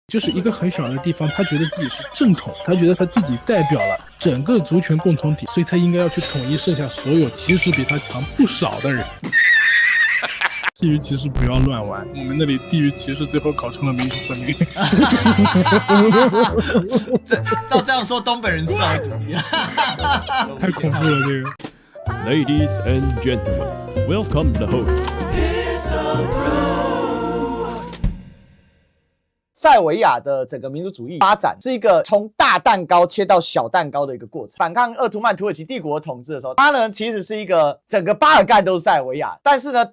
就是一个很小的地方，他觉得自己是正统，他觉得他自己代表了整个族群共同体，所以他应该要去统一剩下所有其实比他强不少的人。地域歧视不要乱玩，我们那里地域歧视最后搞成了民族分裂。照这样说，东北人是少数族裔，太恐怖了这个。Ladies and gentlemen, welcome the host. 塞尔维亚的整个民族主义发展是一个从大蛋糕切到小蛋糕的一个过程。反抗鄂图曼土耳其帝国统治的时候，它呢其实是一个整个巴尔干都是塞尔维亚，但是呢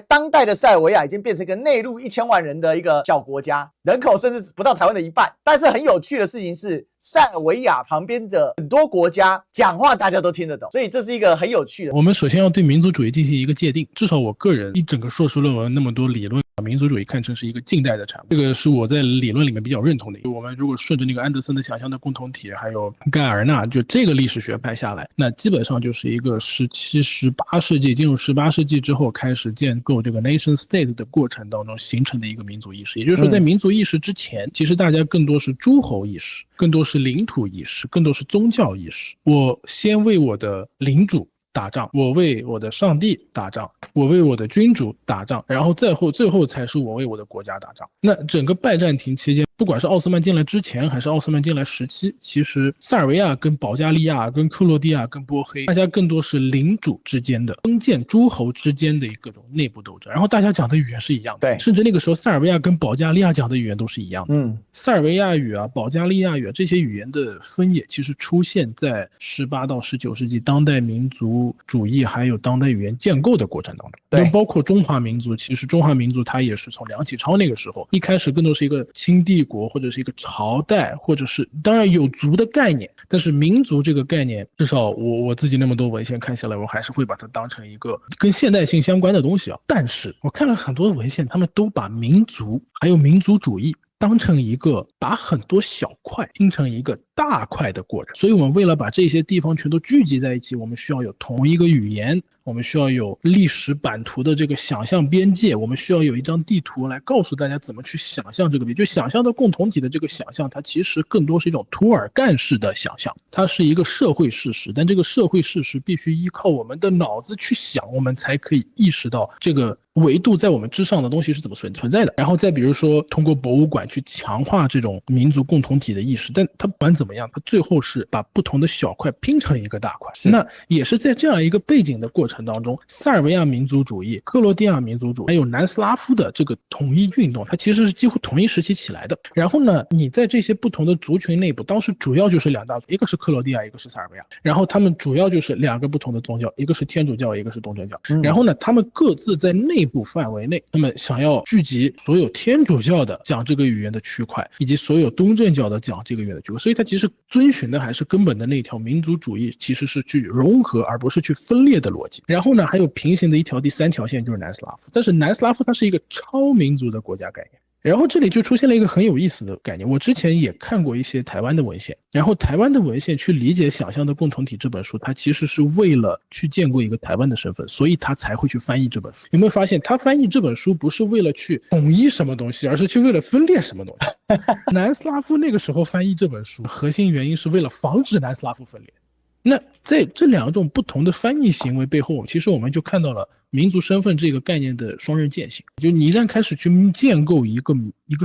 当代的塞尔维亚已经变成一个内陆1000万人的一个小国家，人口甚至不到台湾的一半。但是很有趣的事情是，塞尔维亚旁边的很多国家讲话大家都听得懂，所以这是一个很有趣的。我们首先要对民族主义进行一个界定，至少我个人一整个硕士论文那么多理论，把民族主义看成是一个近代的产物，这个是我在理论里面比较认同的。我们如果顺着那个安德森的想象的共同体，还有盖尔纳就这个历史学派下来，那基本上就是一个17、18世纪进入18世纪之后开始建构这个 nation state 的过程当中形成的一个民族意识。也就是说，在民族意识之前，其实大家更多是诸侯意识，更多是领土意识，更多是宗教意识。我先为我的领主打仗，我为我的上帝打仗，我为我的君主打仗，然后最后才是我为我的国家打仗。那整个拜占庭期间，不管是奥斯曼进来之前还是奥斯曼进来时期，其实塞尔维亚跟保加利亚跟克罗地亚跟波黑，大家更多是领主之间的封建诸侯之间的各种内部斗争，然后大家讲的语言是一样的，对，甚至那个时候塞尔维亚跟保加利亚讲的语言都是一样的。塞尔维亚语啊、保加利亚语啊这些语言的分野，其实出现在18到19世纪当代民族主义还有当代语言建构的过程当中。对，包括中华民族，其实中华民族它也是从梁启超那个时候，一开始更多是一个清帝国或者是一个朝代，或者是当然有族的概念，但是民族这个概念，至少我自己那么多文献看下来，我还是会把它当成一个跟现代性相关的东西啊。但是我看了很多文献，他们都把民族还有民族主义当成一个把很多小块拼成一个大块的过程，所以我们为了把这些地方全都聚集在一起，我们需要有同一个语言，我们需要有历史版图的这个想象边界，我们需要有一张地图来告诉大家怎么去想象这个就想象的共同体的这个想象，它其实更多是一种涂尔干式的想象，它是一个社会事实，但这个社会事实必须依靠我们的脑子去想，我们才可以意识到这个维度在我们之上的东西是怎么存在的。然后再比如说通过博物馆去强化这种民族共同体的意识，但它不管怎么样，它最后是把不同的小块拼成一个大块。那也是在这样一个背景的过程当中，塞尔维亚民族主义、克罗地亚民族主义还有南斯拉夫的这个统一运动，它其实是几乎同一时期起来的。然后呢，你在这些不同的族群内部，当时主要就是两大族，一个是克罗地亚，一个是塞尔维亚，然后他们主要就是两个不同的宗教，一个是天主教，一个是东正教。然后呢，他们各自在内部范围内，他们想要聚集所有天主教的讲这个语言的区块，以及所有东正教的讲这个语言的区块，所以它其实遵循的还是根本的那条民族主义，其实是去融合而不是去分裂的逻辑。然后呢，还有平行的一条第三条线就是南斯拉夫，但是南斯拉夫它是一个超民族的国家概念。然后这里就出现了一个很有意思的概念，我之前也看过一些台湾的文献，然后台湾的文献去理解《想象的共同体》这本书，它其实是为了去建构一个台湾的身份，所以他才会去翻译这本书。有没有发现他翻译这本书不是为了去统一什么东西，而是去为了分裂什么东西？南斯拉夫那个时候翻译这本书核心原因是为了防止南斯拉夫分裂。那在这两种不同的翻译行为背后，其实我们就看到了民族身份这个概念的双刃剑性。就你一旦开始去建构一个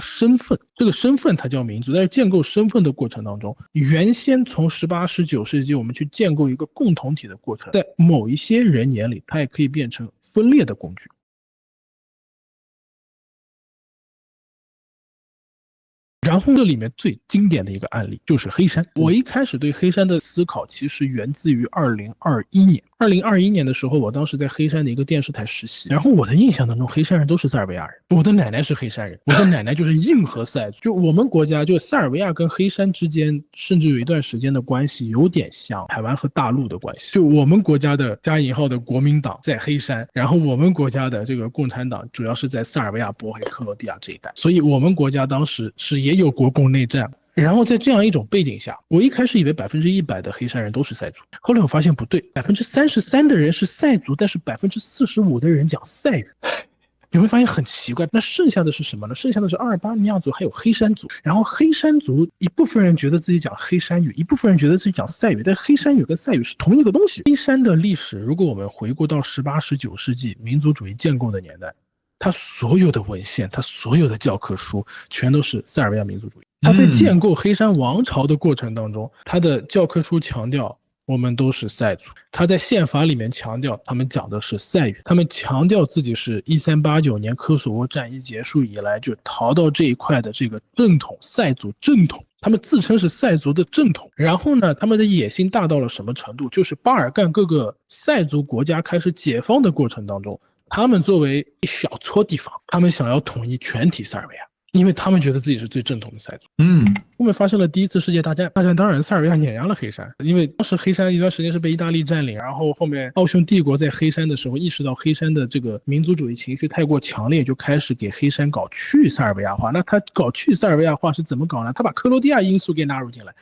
身份，这个身份它叫民族，但是建构身份的过程当中，原先从18、19世纪我们去建构一个共同体的过程，在某一些人眼里，它也可以变成分裂的工具。然后这里面最经典的一个案例就是黑山。我一开始对黑山的思考其实源自于2021年。2021年的时候，我当时在黑山的一个电视台实习，然后我的印象当中，黑山人都是塞尔维亚人，我的奶奶是黑山人，我的奶奶就是硬核塞族。就我们国家，就塞尔维亚跟黑山之间，甚至有一段时间的关系有点像台湾和大陆的关系。就我们国家的加引号的国民党在黑山，然后我们国家的这个共产党主要是在塞尔维亚、波黑、克罗地亚这一带，所以我们国家当时是也有国共内战。然后在这样一种背景下，我一开始以为100%的黑山人都是塞族，后来我发现不对，33%的人是塞族，但是45%的人讲塞语。你会发现很奇怪。那剩下的是什么呢？剩下的是阿尔巴尼亚族还有黑山族。然后黑山族一部分人觉得自己讲黑山语，一部分人觉得自己讲塞语，但黑山语跟塞语是同一个东西。黑山的历史，如果我们回顾到18、19世纪民族主义建构的年代，它所有的文献，它所有的教科书全都是塞尔维亚民族主义。它在建构黑山王朝的过程当中，它的教科书强调我们都是塞族，他在宪法里面强调他们讲的是塞语，他们强调自己是1389年科索沃战役结束以来就逃到这一块的这个正统塞族正统，他们自称是塞族的正统。然后呢，他们的野心大到了什么程度？就是巴尔干各个塞族国家开始解放的过程当中，他们作为一小撮地方，他们想要统一全体塞尔维亚，因为他们觉得自己是最正统的塞族。后面发生了第一次世界大战，当然塞尔维亚碾压了黑山，因为当时黑山一段时间是被意大利占领，然后后面奥匈帝国在黑山的时候意识到黑山的这个民族主义情绪太过强烈，就开始给黑山搞去塞尔维亚化。那他搞去塞尔维亚化是怎么搞呢？他把克罗地亚因素给纳入进来，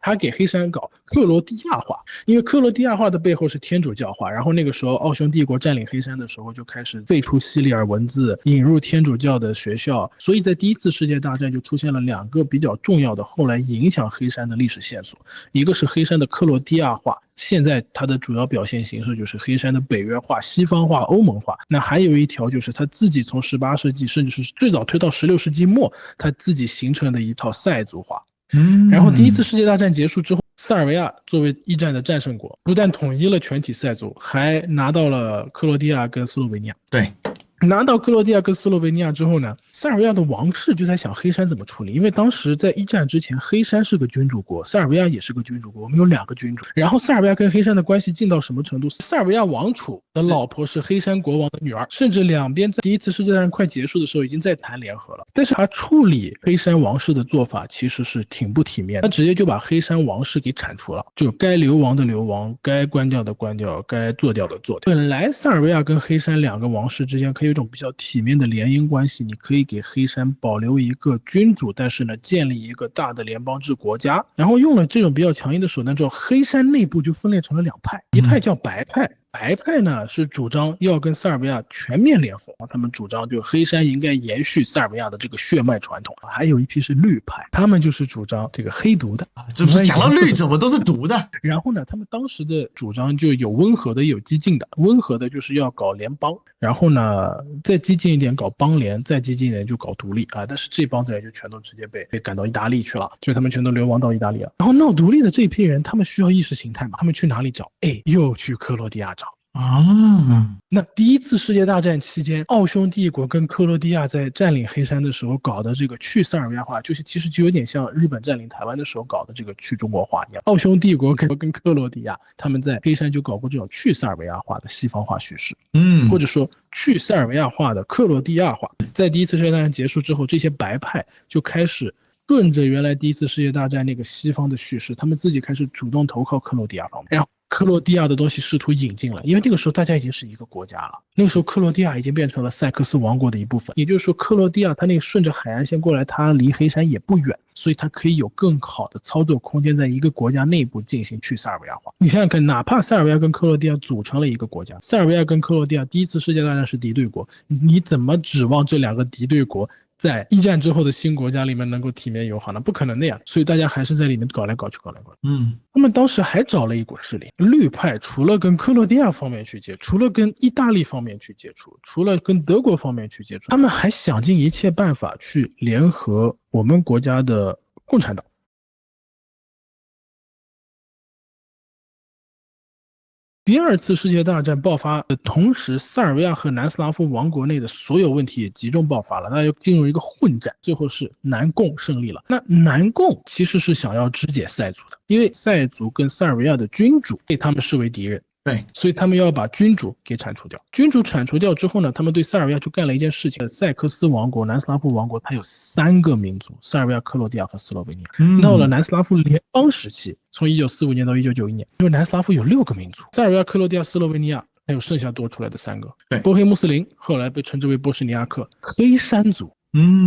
他给黑山搞克罗地亚化，因为克罗地亚化的背后是天主教化，然后那个时候奥匈帝国占领黑山的时候就开始废除西里尔文字，引入天主教的学校，所以在第一次世界大战就出现了2个比较重要的后来影响黑山的历史线索，一个是黑山的克罗地亚化，现在它的主要表现形式就是黑山的北约化、西方化、欧盟化。那还有一条就是他自己从18世纪甚至是最早推到16世纪末，他自己形成的一套塞族化。然后第一次世界大战结束之后，塞尔维亚作为一战的战胜国，不但统一了全体塞族，还拿到了克罗地亚跟斯洛维尼亚。对，拿到克罗地亚跟斯洛维尼亚之后呢，塞尔维亚的王室就在想黑山怎么处理，因为当时在一战之前，黑山是个君主国，塞尔维亚也是个君主国，我们有2个君主。然后塞尔维亚跟黑山的关系近到什么程度？塞尔维亚王储的老婆是黑山国王的女儿，甚至两边在第一次世界大战快结束的时候已经在谈联合了。但是他处理黑山王室的做法其实是挺不体面的，他直接就把黑山王室给铲除了，就该流亡的流亡，该关掉的关掉，该做掉的做掉。本来塞尔维亚跟黑山2个王室之间可以有一种比较体面的联姻关系，你可以给黑山保留一个君主，但是呢建立一个大的联邦制国家。然后用了这种比较强硬的手段之后，黑山内部就分裂成了2派，一派叫白派，白派呢是主张要跟塞尔维亚全面联合，他们主张就黑山应该延续塞尔维亚的这个血脉传统。还有一批是绿派，他们就是主张这个黑毒的。这不是讲到绿怎么都是毒的？然后呢，他们当时的主张就有温和的，也有激进的。温和的就是要搞联邦，然后呢再激进一点搞邦联，再激进一点就搞独立啊。但是这帮子人就全都直接被赶到意大利去了，就他们全都流亡到意大利了。然后闹独立的这批人，他们需要意识形态嘛，他们去哪里找？又去克罗地亚找。那第一次世界大战期间，奥匈帝国跟克罗地亚在占领黑山的时候搞的这个去塞尔维亚化，就是其实就有点像日本占领台湾的时候搞的这个去中国化一样。奥匈帝国跟克罗地亚他们在黑山就搞过这种去塞尔维亚化的西方化叙事，或者说去塞尔维亚化的克罗地亚化。在第一次世界大战结束之后，这些白派就开始顺着原来第一次世界大战那个西方的叙事，他们自己开始主动投靠克罗地亚方面，然后克罗地亚的东西试图引进来，因为那个时候大家已经是一个国家了，那个时候克罗地亚已经变成了塞克斯王国的一部分，也就是说克罗地亚它那个顺着海岸线过来，它离黑山也不远，所以它可以有更好的操作空间，在一个国家内部进行去塞尔维亚化。你想想看，哪怕塞尔维亚跟克罗地亚组成了一个国家，塞尔维亚跟克罗地亚第一次世界大战是敌对国，你怎么指望这2个敌对国在一战之后的新国家里面能够体面友好呢？不可能的呀！所以大家还是在里面搞来搞去。他们当时还找了一股势力，绿派除了跟克罗地亚方面去接触，除了跟意大利方面去接触，除了跟德国方面去接触，他们还想尽一切办法去联合我们国家的共产党。第二次世界大战爆发的同时，塞尔维亚和南斯拉夫王国内的所有问题也集中爆发了，大家就进入一个混战，最后是南共胜利了。那南共其实是想要肢解塞族的，因为塞族跟塞尔维亚的君主被他们视为敌人，对，所以他们要把君主给铲除掉。君主铲除掉之后呢，他们对塞尔维亚就干了一件事情。塞克斯王国、南斯拉夫王国，它有3个民族：塞尔维亚、克罗地亚和斯洛维尼亚。到了南斯拉夫联邦时期，从1945年到1991年，因为南斯拉夫有6个民族：塞尔维亚、克罗地亚、斯洛维尼亚，还有剩下多出来的3个。对，波黑穆斯林后来被称之为波什尼亚克、黑山族，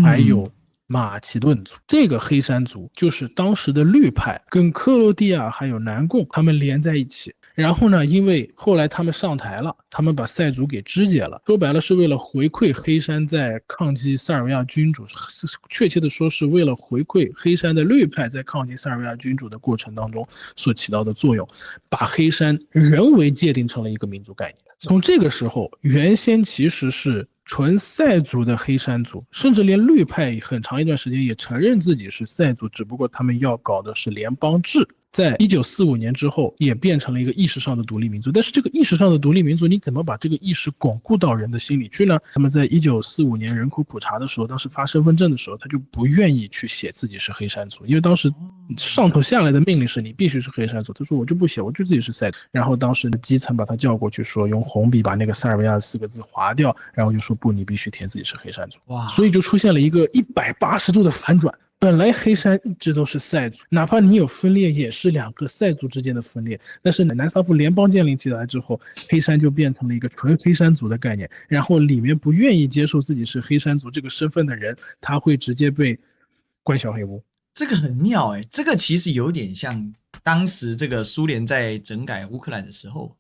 还有马其顿族。这个黑山族就是当时的绿派跟克罗地亚还有南共他们连在一起。然后呢，因为后来他们上台了，他们把塞族给肢解了，说白了是为了回馈黑山在抗击塞尔维亚君主，确切的说是为了回馈黑山的绿派在抗击塞尔维亚君主的过程当中所起到的作用，把黑山人为界定成了一个民族概念。从这个时候，原先其实是纯塞族的黑山族，甚至连绿派很长一段时间也承认自己是塞族，只不过他们要搞的是联邦制。在1945年之后，也变成了一个意识上的独立民族。但是这个意识上的独立民族，你怎么把这个意识巩固到人的心里去呢？他们在1945年人口普查的时候，当时发身份证的时候，他就不愿意去写自己是黑山族，因为当时上头下来的命令是你必须是黑山族。他说我就不写，我就自己是塞族。然后当时的基层把他叫过去，说用红笔把那个塞尔维亚4个字划掉，然后就说不，你必须填自己是黑山族。哇，所以就出现了一个180度的反转。本来黑山一直都是塞族，哪怕你有分裂，也是2个塞族之间的分裂。但是南斯拉夫联邦建立起来之后，黑山就变成了一个纯黑山族的概念。然后里面不愿意接受自己是黑山族这个身份的人，他会直接被关小黑屋。这个很妙欸，这个其实有点像当时这个苏联在整改乌克兰的时候，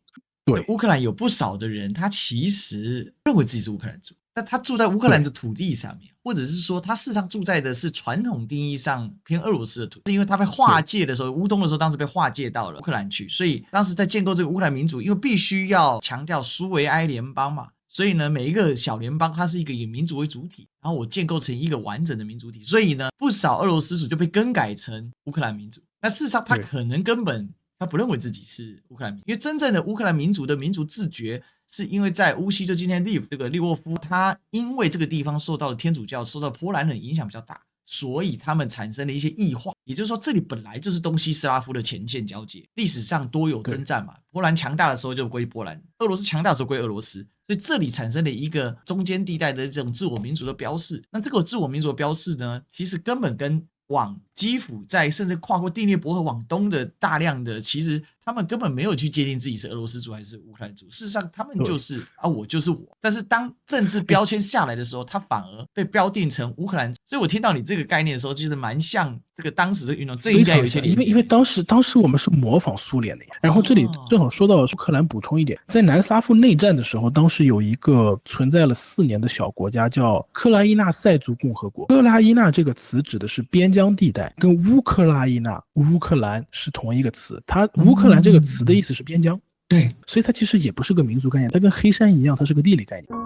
对，乌克兰有不少的人，他其实认为自己是乌克兰族。但他住在乌克兰的土地上面，或者是说他事实上住在的是传统定义上偏俄罗斯的土地，因为他被划界的时候，乌东的时候当时被划界到了乌克兰去，所以当时在建构这个乌克兰民族，因为必须要强调苏维埃联邦嘛，所以呢每一个小联邦它是一个以民族为主体，然后我建构成一个完整的民族体，所以呢不少俄罗斯族就被更改成乌克兰民族。那事实上他可能根本他不认为自己是乌克兰民族，因为真正的乌克兰民族的民族自觉是因为在乌西，就今天这个利沃夫，他因为这个地方受到了天主教、受到波兰人影响比较大，所以他们产生了一些异化。也就是说，这里本来就是东西斯拉夫的前线交界，历史上多有征战嘛。波兰强大的时候就归波兰，俄罗斯强大的时候归俄罗斯，所以这里产生了一个中间地带的这种自我民族的标示。那这个自我民族的标示呢，其实根本跟往基辅在甚至跨过第聂伯河往东的大量的，其实他们根本没有去界定自己是俄罗斯族还是乌克兰族，事实上他们就是我就是我。但是当政治标签下来的时候，他反而被标定成乌克兰族。所以我听到你这个概念的时候，其实蛮像这个当时的运动，这应该有一些理解。因为当时我们是模仿苏联的呀。然后这里正好说到乌克兰，补充一点，在南斯拉夫内战的时候，当时有一个存在了4年的小国家叫克拉伊纳塞族共和国。克拉伊纳这个词指的是边疆地带，跟乌克拉伊纳、乌克兰是同一个词。它乌克兰这个词的意思是边疆，对，所以它其实也不是个民族概念，它跟黑山一样，它是个地理概念。